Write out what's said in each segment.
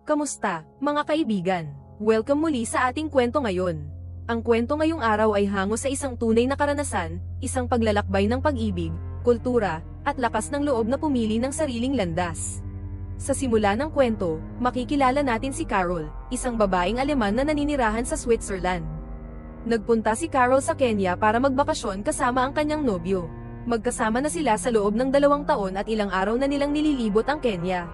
Kamusta, mga kaibigan? Welcome muli sa ating kwento ngayon. Ang kwento ngayong araw ay hango sa isang tunay na karanasan, isang paglalakbay ng pag-ibig, kultura, at lakas ng loob na pumili ng sariling landas. Sa simula ng kwento, makikilala natin si Carol, isang babaeng Aleman na naninirahan sa Switzerland. Nagpunta si Carol sa Kenya para magbakasyon kasama ang kanyang nobyo. Magkasama na sila sa loob ng 2 taon at ilang araw na nilang nililibot ang Kenya.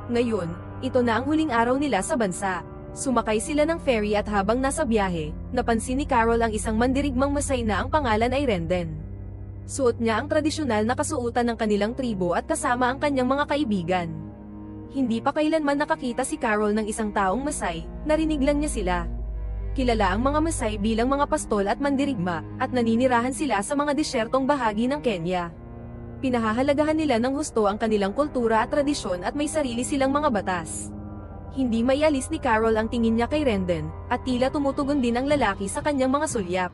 Ngayon, ito na ang huling araw nila sa bansa. Sumakay sila ng ferry at habang nasa biyahe, napansin ni Carol ang isang mandirigmang Masay na ang pangalan ay Renden. Suot niya ang tradisyonal na kasuotan ng kanilang tribo at kasama ang kanyang mga kaibigan. Hindi pa kailanman nakakita si Carol ng isang taong Masay, narinig lang niya sila. Kilala ang mga Masay bilang mga pastol at mandirigma, at naninirahan sila sa mga desyertong bahagi ng Kenya. Pinahahalagahan nila ng husto ang kanilang kultura at tradisyon at may sarili silang mga batas. Hindi maialis ni Carol ang tingin niya kay Renden, at tila tumutugon din ang lalaki sa kanyang mga sulyap.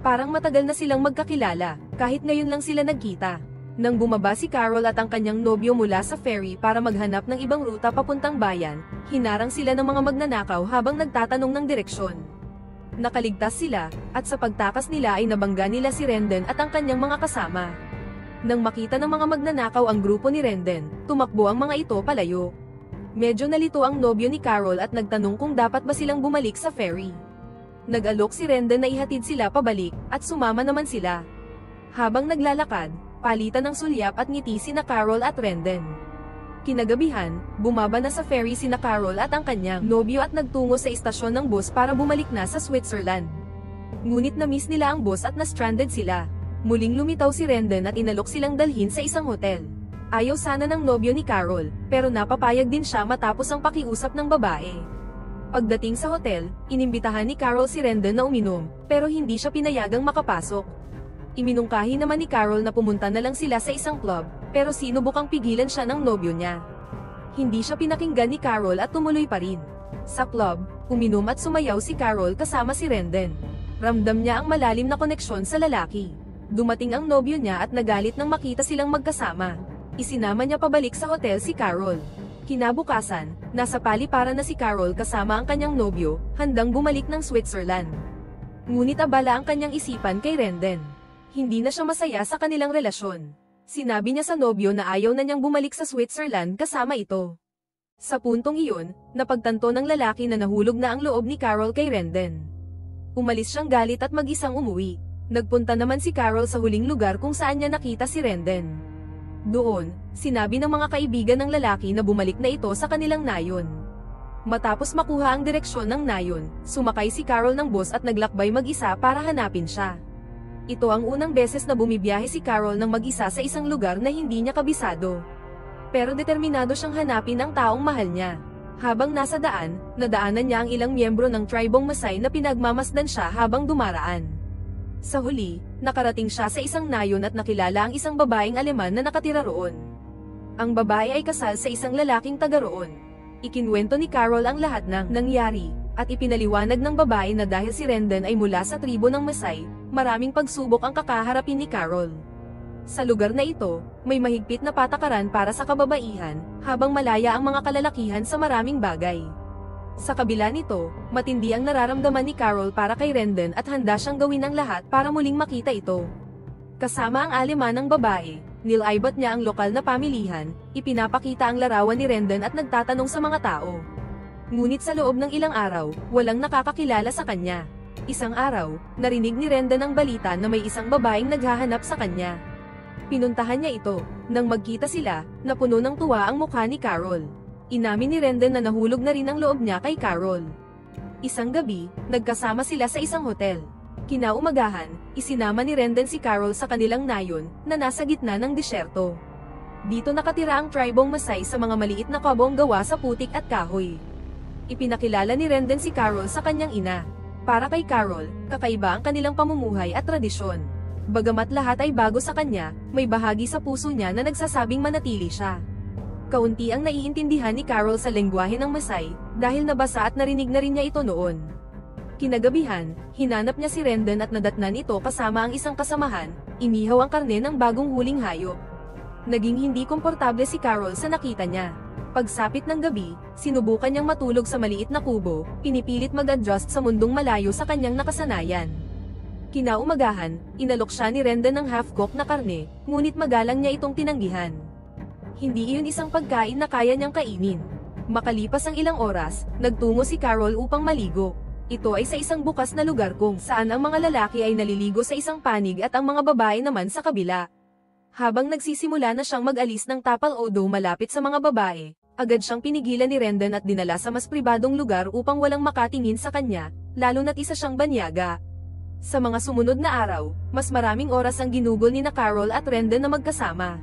Parang matagal na silang magkakilala, kahit ngayon lang sila nagkita. Nang bumaba si Carol at ang kanyang nobyo mula sa ferry para maghanap ng ibang ruta papuntang bayan, hinarang sila ng mga magnanakaw habang nagtatanong ng direksyon. Nakaligtas sila, at sa pagtakas nila ay nabangga nila si Renden at ang kanyang mga kasama. Nang makita ng mga magnanakaw ang grupo ni Renden, tumakbo ang mga ito palayo. Medyo nalito ang nobyo ni Carol at nagtanong kung dapat ba silang bumalik sa ferry. Nag-alok si Renden na ihatid sila pabalik, at sumama naman sila. Habang naglalakad, palitan ng sulyap at ngiti sina Carol at Renden. Kinagabihan, bumaba na sa ferry sina Carol at ang kanyang nobyo at nagtungo sa istasyon ng bus para bumalik na sa Switzerland. Ngunit na-miss nila ang bus at na-stranded sila. Muling lumitaw si Renden at inalok silang dalhin sa isang hotel. Ayaw sana ng nobyo ni Carol, pero napapayag din siya matapos ang pakiusap ng babae. Pagdating sa hotel, inimbitahan ni Carol si Renden na uminom, pero hindi siya pinayagang makapasok. Iminungkahi naman ni Carol na pumunta na lang sila sa isang club, pero sinubukang pigilan siya ng nobyo niya. Hindi siya pinakinggan ni Carol at tumuloy pa rin. Sa club, uminom at sumayaw si Carol kasama si Renden. Ramdam niya ang malalim na koneksyon sa lalaki. Dumating ang nobyo niya at nagalit nang makita silang magkasama. Isinama niya pabalik sa hotel si Carol. Kinabukasan, nasa paliparan na si Carol kasama ang kanyang nobyo, handang bumalik ng Switzerland. Ngunit abala ang kanyang isipan kay Renden. Hindi na siya masaya sa kanilang relasyon. Sinabi niya sa nobyo na ayaw na niyang bumalik sa Switzerland kasama ito. Sa puntong iyon, napagtanto ng lalaki na nahulog na ang loob ni Carol kay Renden. Umalis siyang galit at mag-isang umuwi. Nagpunta naman si Carol sa huling lugar kung saan niya nakita si Renden. Doon, sinabi ng mga kaibigan ng lalaki na bumalik na ito sa kanilang nayon. Matapos makuha ang direksyon ng nayon, sumakay si Carol ng bus at naglakbay mag-isa para hanapin siya. Ito ang unang beses na bumibiyahe si Carol ng mag-isa sa isang lugar na hindi niya kabisado. Pero determinado siyang hanapin ang taong mahal niya. Habang nasa daan, nadaanan niya ang ilang miyembro ng tribong Masay na pinagmamasdan siya habang dumaraan. Sa huli, nakarating siya sa isang nayon at nakilala ang isang babaeng Aleman na nakatira roon. Ang babae ay kasal sa isang lalaking taga roon. Ikinwento ni Carol ang lahat ng nangyari, at ipinaliwanag ng babae na dahil si Renden ay mula sa tribo ng Masay, maraming pagsubok ang kakaharapin ni Carol. Sa lugar na ito, may mahigpit na patakaran para sa kababaihan, habang malaya ang mga kalalakihan sa maraming bagay. Sa kabila nito, matindi ang nararamdaman ni Carol para kay Renden at handa siyang gawin ang lahat para muling makita ito. Kasama ang Aleman ng babae, nilaibat niya ang lokal na pamilihan, ipinapakita ang larawan ni Renden at nagtatanong sa mga tao. Ngunit sa loob ng ilang araw, walang nakakakilala sa kanya. Isang araw, narinig ni Renden ang balita na may isang babaeng naghahanap sa kanya. Pinuntahan niya ito. Nang magkita sila, napuno ng tuwa ang mukha ni Carol. Inamin ni Renden na nahulog na rin ang loob niya kay Carol. Isang gabi, nagkasama sila sa isang hotel. Kinaumagahan, isinama ni Renden si Carol sa kanilang nayon, na nasa gitna ng disyerto. Dito nakatira ang tribong Masay sa mga maliit na kabong gawa sa putik at kahoy. Ipinakilala ni Renden si Carol sa kanyang ina. Para kay Carol, kakaiba ang kanilang pamumuhay at tradisyon. Bagamat lahat ay bago sa kanya, may bahagi sa puso niya na nagsasabing manatili siya. Kaunti ang naiintindihan ni Carol sa lengguwahe ng Masay, dahil nabasa at narinig na rin niya ito noon. Kinagabihan, hinanap niya si Renden at nadatnan ito kasama ang isang kasamahan, inihaw ang karne ng bagong huling hayop. Naging hindi komportable si Carol sa nakita niya. Pagsapit ng gabi, sinubukan niyang matulog sa maliit na kubo, pinipilit mag-adjust sa mundong malayo sa kanyang nakasanayan. Kinaumagahan, inalok siya ni Renden ng half-cooked na karne, ngunit magalang niya itong tinanggihan. Hindi iyon isang pagkain na kaya niyang kainin. Makalipas ang ilang oras, nagtungo si Carol upang maligo. Ito ay sa isang bukas na lugar kung saan ang mga lalaki ay naliligo sa isang panig at ang mga babae naman sa kabila. Habang nagsisimula na siyang mag-alis ng tapal o do malapit sa mga babae, agad siyang pinigilan ni Renden at dinala sa mas pribadong lugar upang walang makatingin sa kanya, lalo na't isa siyang banyaga. Sa mga sumunod na araw, mas maraming oras ang ginugol ni na Carol at Renden na magkasama.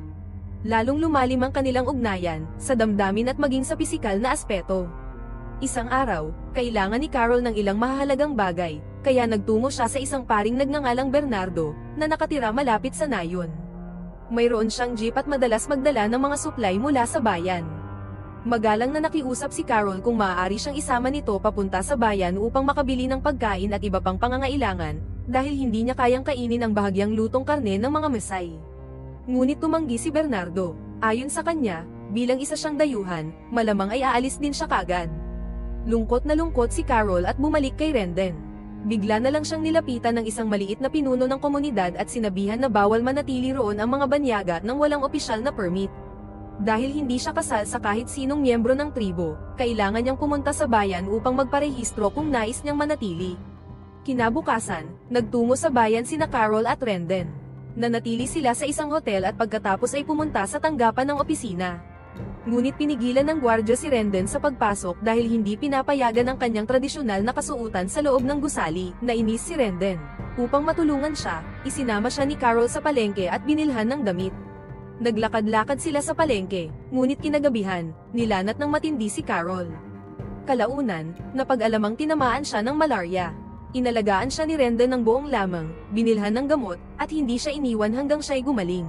Lalong lumalim ang kanilang ugnayan, sa damdamin at maging sa pisikal na aspeto. Isang araw, kailangan ni Carol ng ilang mahahalagang bagay, kaya nagtungo siya sa isang paring nagngangalang Bernardo, na nakatira malapit sa nayon. Mayroon siyang jeep at madalas magdala ng mga supply mula sa bayan. Magalang na nakiusap si Carol kung maaari siyang isama nito papunta sa bayan upang makabili ng pagkain at iba pang pangangailangan, dahil hindi niya kayang kainin ang bahagyang lutong karne ng mga Mesay. Ngunit tumanggi si Bernardo. Ayon sa kanya, bilang isa siyang dayuhan, malamang ay aalis din siya kagad. Lungkot na lungkot si Carol at bumalik kay Renden. Bigla na lang siyang nilapitan ng isang maliit na pinuno ng komunidad at sinabihan na bawal manatili roon ang mga banyaga nang walang opisyal na permit. Dahil hindi siya kasal sa kahit sinong miyembro ng tribo, kailangan niyang pumunta sa bayan upang magparehistro kung nais niyang manatili. Kinabukasan, nagtungo sa bayan sina Carol at Renden. Nanatili sila sa isang hotel at pagkatapos ay pumunta sa tanggapan ng opisina. Ngunit pinigilan ng gwardya si Renden sa pagpasok dahil hindi pinapayagan ang kanyang tradisyonal na kasuotan sa loob ng gusali. Nainis si Renden. Upang matulungan siya, isinama siya ni Carol sa palengke at binilhan ng damit. Naglakad-lakad sila sa palengke, ngunit kinagabihan, nilanat ng matindi si Carol. Kalaunan, napag-alamang tinamaan siya ng malaria. Inalagaan siya ni Renden ng buong lamang, binilhan ng gamot, at hindi siya iniwan hanggang siya'y gumaling.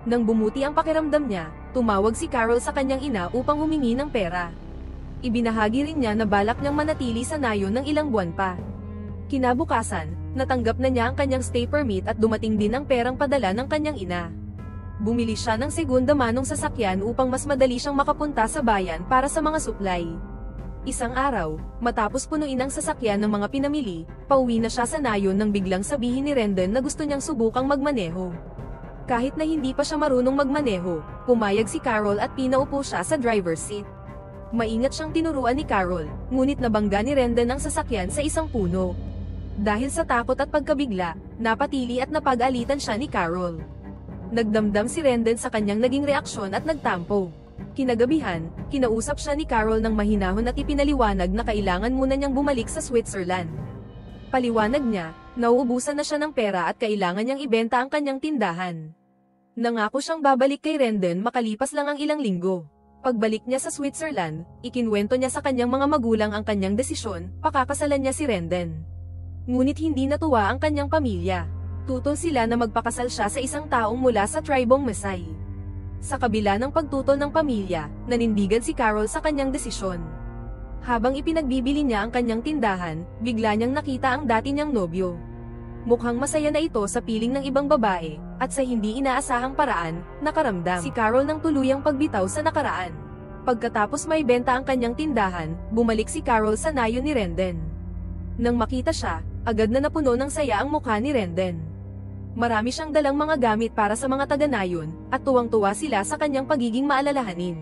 Nang bumuti ang pakiramdam niya, tumawag si Carol sa kanyang ina upang humingi ng pera. Ibinahagi rin niya na balak niyang manatili sa nayon ng ilang buwan pa. Kinabukasan, natanggap na niya ang kanyang stay permit at dumating din ang perang padala ng kanyang ina. Bumili siya ng segunda manong sasakyan upang mas madali siyang makapunta sa bayan para sa mga supply. Isang araw, matapos punuin ang sasakyan ng mga pinamili, pauwi na siya sa nayon nang biglang sabihin ni Renden na gusto niyang subukang magmaneho. Kahit na hindi pa siya marunong magmaneho, pumayag si Carol at pinaupo siya sa driver's seat. Maingat siyang tinuruan ni Carol, ngunit nabangga ni Renden ang sasakyan sa isang puno. Dahil sa takot at pagkabigla, napatili at napag-alitan siya ni Carol. Nagdamdam si Renden sa kanyang naging reaksyon at nagtampo. Kinagabihan, kinausap siya ni Carol ng mahinahon at ipinaliwanag na kailangan muna niyang bumalik sa Switzerland. Paliwanag niya, nauubusan na siya ng pera at kailangan niyang ibenta ang kanyang tindahan. Nangako siyang babalik kay Renden makalipas lang ang ilang linggo. Pagbalik niya sa Switzerland, ikinwento niya sa kanyang mga magulang ang kanyang desisyon, pakakasalan niya si Renden. Ngunit hindi natuwa ang kanyang pamilya. Tutol sila na magpakasal siya sa isang taong mula sa tribong Mesay. Sa kabila ng pagtutol ng pamilya, nanindigan si Carol sa kanyang desisyon. Habang ipinagbibili niya ang kanyang tindahan, bigla niyang nakita ang dati niyang nobyo. Mukhang masaya na ito sa piling ng ibang babae, at sa hindi inaasahang paraan, nakaramdam si Carol ng tuluyang pagbitaw sa nakaraan. Pagkatapos may benta ang kanyang tindahan, bumalik si Carol sa nayon ni Renden. Nang makita siya, agad na napuno ng saya ang mukha ni Renden. Marami siyang dalang mga gamit para sa mga taga-nayon, at tuwang-tuwa sila sa kanyang pagiging maalalahanin.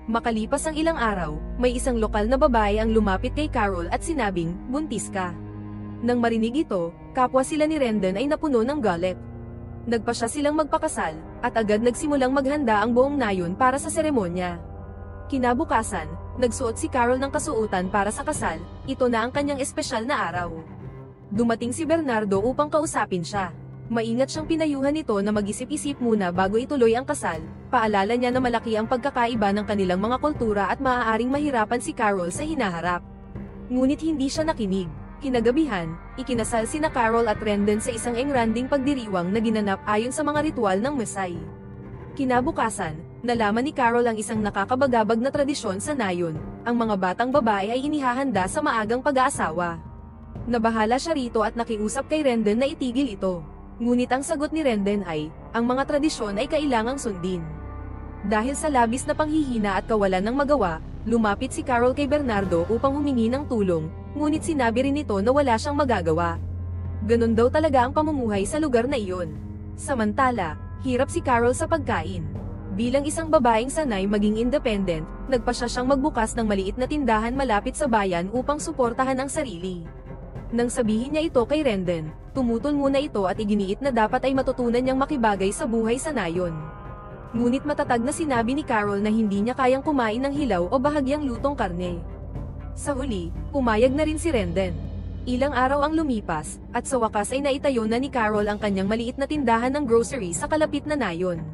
Makalipas ang ilang araw, may isang lokal na babae ang lumapit kay Carol at sinabing, "Buntis ka." Nang marinig ito, kapwa sila ni Renden ay napuno ng galit. Nagpasya silang magpakasal, at agad nagsimulang maghanda ang buong nayon para sa seremonya. Kinabukasan, nagsuot si Carol ng kasuotan para sa kasal, ito na ang kanyang espesyal na araw. Dumating si Bernardo upang kausapin siya. Maingat siyang pinayuhan nito na mag-isip-isip muna bago ituloy ang kasal, paalala niya na malaki ang pagkakaiba ng kanilang mga kultura at maaaring mahirapan si Carol sa hinaharap. Ngunit hindi siya nakinig. Kinagabihan, ikinasal sina Carol at Renden sa isang engranding pagdiriwang na ginanap ayon sa mga ritual ng Mesay. Kinabukasan, nalaman ni Carol ang isang nakakabagabag na tradisyon sa nayon, ang mga batang babae ay inihahanda sa maagang pag-aasawa. Nabahala siya rito at nakiusap kay Renden na itigil ito. Ngunit ang sagot ni Renden ay, ang mga tradisyon ay kailangang sundin. Dahil sa labis na panghihina at kawalan ng magawa, lumapit si Carol kay Bernardo upang humingi ng tulong, ngunit sinabi rin nito na wala siyang magagawa. Ganon daw talaga ang pamumuhay sa lugar na iyon. Samantala, hirap si Carol sa pagkain. Bilang isang babaeng sanay maging independent, nagpasya siyang magbukas ng maliit na tindahan malapit sa bayan upang suportahan ang sarili. Nang sabihin niya ito kay Rendon, tumutol muna ito at iginiit na dapat ay matutunan niyang makibagay sa buhay sa nayon. Ngunit matatag na sinabi ni Carol na hindi niya kayang kumain ng hilaw o bahagyang lutong karne. Sa huli, pumayag na rin si Rendon. Ilang araw ang lumipas, at sa wakas ay naitayo na ni Carol ang kanyang maliit na tindahan ng grocery sa kalapit na nayon.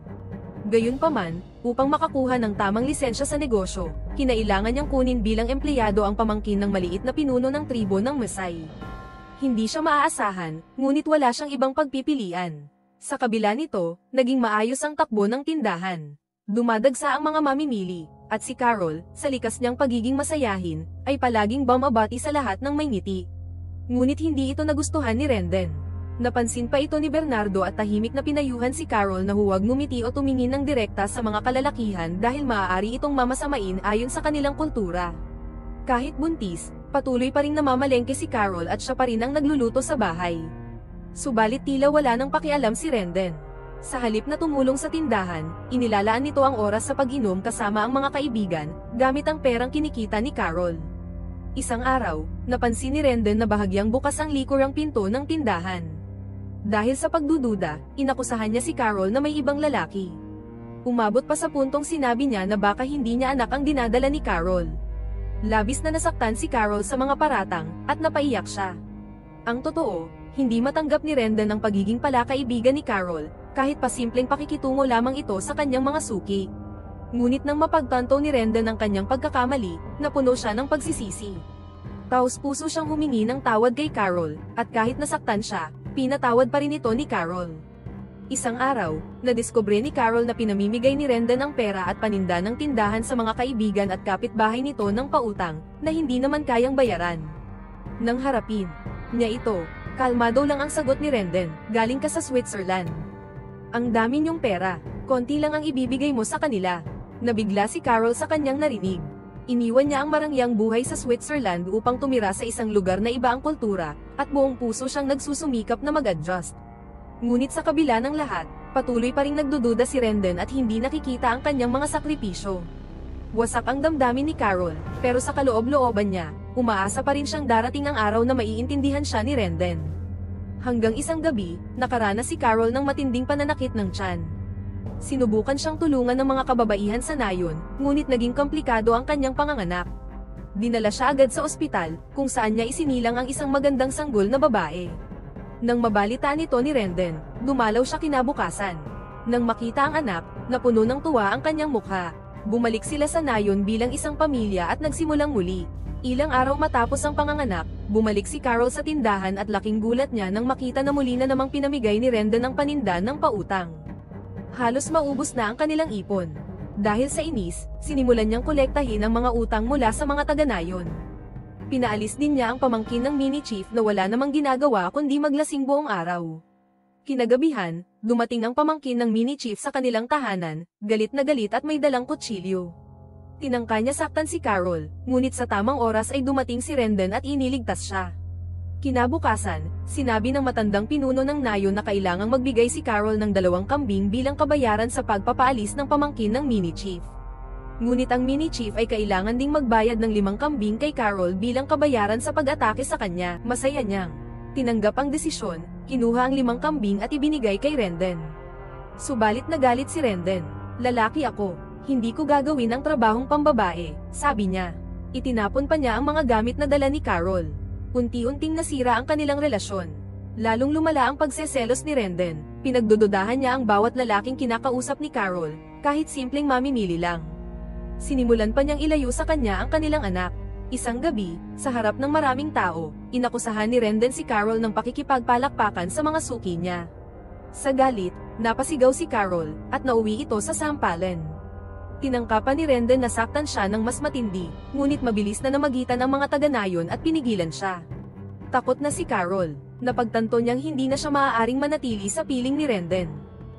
Gayunpaman, upang makakuha ng tamang lisensya sa negosyo, kinailangan niyang kunin bilang empleyado ang pamangkin ng maliit na pinuno ng tribo ng Maasai. Hindi siya maaasahan, ngunit wala siyang ibang pagpipilian. Sa kabila nito, naging maayos ang takbo ng tindahan. Dumadagsa ang mga mamimili, at si Carol, sa likas niyang pagiging masayahin, ay palaging bumabati sa lahat ng may ngiti. Ngunit hindi ito nagustuhan ni Rendon. Napansin pa ito ni Bernardo at tahimik na pinayuhan si Carol na huwag ngumiti o tumingin ng direkta sa mga kalalakihan dahil maaari itong mamasamain ayon sa kanilang kultura. Kahit buntis, patuloy pa ring namamalengke si Carol at siya pa rin ang nagluluto sa bahay. Subalit tila wala nang pakialam si Rendon. Sa halip na tumulong sa tindahan, inilalaan nito ang oras sa pag-inom kasama ang mga kaibigan, gamit ang perang kinikita ni Carol. Isang araw, napansin ni Rendon na bahagyang bukas ang likurang pinto ng tindahan. Dahil sa pagdududa, inakusahan niya si Carol na may ibang lalaki. Umabot pa sa puntong sinabi niya na baka hindi niya anak ang dinadala ni Carol. Labis na nasaktan si Carol sa mga paratang, at napaiyak siya. Ang totoo, hindi matanggap ni Rendon ang pagiging palakaibigan ni Carol, kahit pa simpleng pakikitungo lamang ito sa kanyang mga suki. Ngunit nang mapagtanto ni Rendon ang kanyang pagkakamali, napuno siya ng pagsisisi. Taos-puso siyang humingi ng tawad kay Carol, at kahit nasaktan siya, pinatawad pa rin ito ni Carol. Isang araw, nadiskubre ni Carol na pinamimigay ni Rendon ang pera at paninda ng tindahan sa mga kaibigan at kapitbahay nito ng pautang, na hindi naman kayang bayaran. Nang harapin niya ito, kalmado lang ang sagot ni Rendon, galing ka sa Switzerland. Ang dami niyong pera, konti lang ang ibibigay mo sa kanila. Nabigla si Carol sa kanyang narinig. Iniwan niya ang marangyang buhay sa Switzerland upang tumira sa isang lugar na iba ang kultura, at buong puso siyang nagsusumikap na mag-adjust. Ngunit sa kabila ng lahat, patuloy pa ring nagdududa si Rendon at hindi nakikita ang kanyang mga sakripisyo. Wasak ang damdamin ni Carol, pero sa kaloob-looban niya, umaasa pa rin siyang darating ang araw na maiintindihan siya ni Rendon. Hanggang isang gabi, nakaranas si Carol ng matinding pananakit ng tiyan. Sinubukan siyang tulungan ng mga kababaihan sa nayon, ngunit naging komplikado ang kanyang panganganak. Dinala siya agad sa ospital, kung saan niya isinilang ang isang magandang sanggol na babae. Nang mabalitaan nito ni Rendon, dumalaw siya kinabukasan. Nang makita ang anak, napuno ng tuwa ang kanyang mukha. Bumalik sila sa nayon bilang isang pamilya at nagsimulang muli. Ilang araw matapos ang panganganak, bumalik si Carol sa tindahan at laking gulat niya nang makita na muli na namang pinamigay ni Rendon ang paninda ng pautang. Halos maubos na ang kanilang ipon. Dahil sa inis, sinimulan niyang kolektahin ang mga utang mula sa mga taga-nayon. Pinaalis din niya ang pamangkin ng mini chief na wala namang ginagawa kundi maglasing buong araw. Kinagabihan, dumating ang pamangkin ng mini chief sa kanilang tahanan, galit na galit at may dalang kutsilyo. Tinangka niya saktan si Carol, ngunit sa tamang oras ay dumating si Rendon at iniligtas siya. Kinabukasan, sinabi ng matandang pinuno ng nayon na kailangang magbigay si Carol ng 2 kambing bilang kabayaran sa pagpapaalis ng pamangkin ng mini chief. Ngunit ang mini chief ay kailangan ding magbayad ng 5 kambing kay Carol bilang kabayaran sa pag-atake sa kanya. Masaya niyang tinanggap ang desisyon, kinuha ang 5 kambing at ibinigay kay Rendon. Subalit nagalit si Rendon. Lalaki ako, hindi ko gagawin ang trabahong pambabae, sabi niya. Itinapon pa niya ang mga gamit na dala ni Carol. Unti-unting nasira ang kanilang relasyon. Lalong lumala ang pagseselos ni Rendon, pinagdududahan niya ang bawat lalaking kinakausap ni Carol, kahit simpleng mamimili lang. Sinimulan pa niyang ilayo sa kanya ang kanilang anak. Isang gabi, sa harap ng maraming tao, inakusahan ni Rendon si Carol ng pakikipagpalakpakan sa mga suki niya. Sa galit, napasigaw si Carol, at nauwi ito sa sampalan. Tinangkapan ni Rendon na saktan siya ng mas matindi, ngunit mabilis na namagitan ang mga taga-nayon at pinigilan siya. Takot na si Carol, napagtanto niyang hindi na siya maaaring manatili sa piling ni Rendon.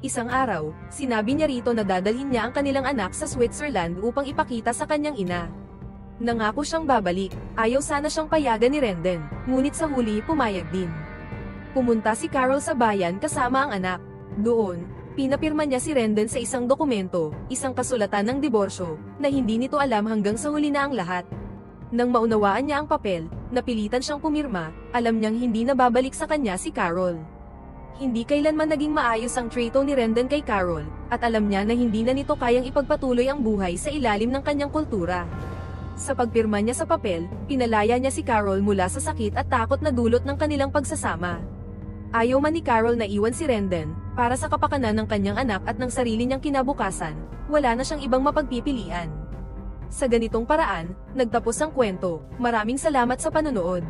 Isang araw, sinabi niya rito na dadalhin niya ang kanilang anak sa Switzerland upang ipakita sa kanyang ina. Nangako siyang babalik, ayaw sana siyang payagan ni Renden, ngunit sa huli pumayag din. Pumunta si Carol sa bayan kasama ang anak. Doon, pinapirma niya si Renden sa isang dokumento, isang kasulatan ng diborsyo, na hindi nito alam hanggang sa huli na ang lahat. Nang maunawaan niya ang papel, napilitan siyang pumirma, alam niyang hindi na babalik sa kanya si Carol. Hindi kailanman naging maayos ang trato ni Renden kay Carol, at alam niya na hindi na nito kayang ipagpatuloy ang buhay sa ilalim ng kanyang kultura. Sa pagpirma niya sa papel, pinalaya niya si Carol mula sa sakit at takot na dulot ng kanilang pagsasama. Ayaw man ni Carol na iwan si Renden, para sa kapakanan ng kanyang anak at ng sarili niyang kinabukasan, wala na siyang ibang mapagpipilian. Sa ganitong paraan, nagtapos ang kwento. Maraming salamat sa panonood.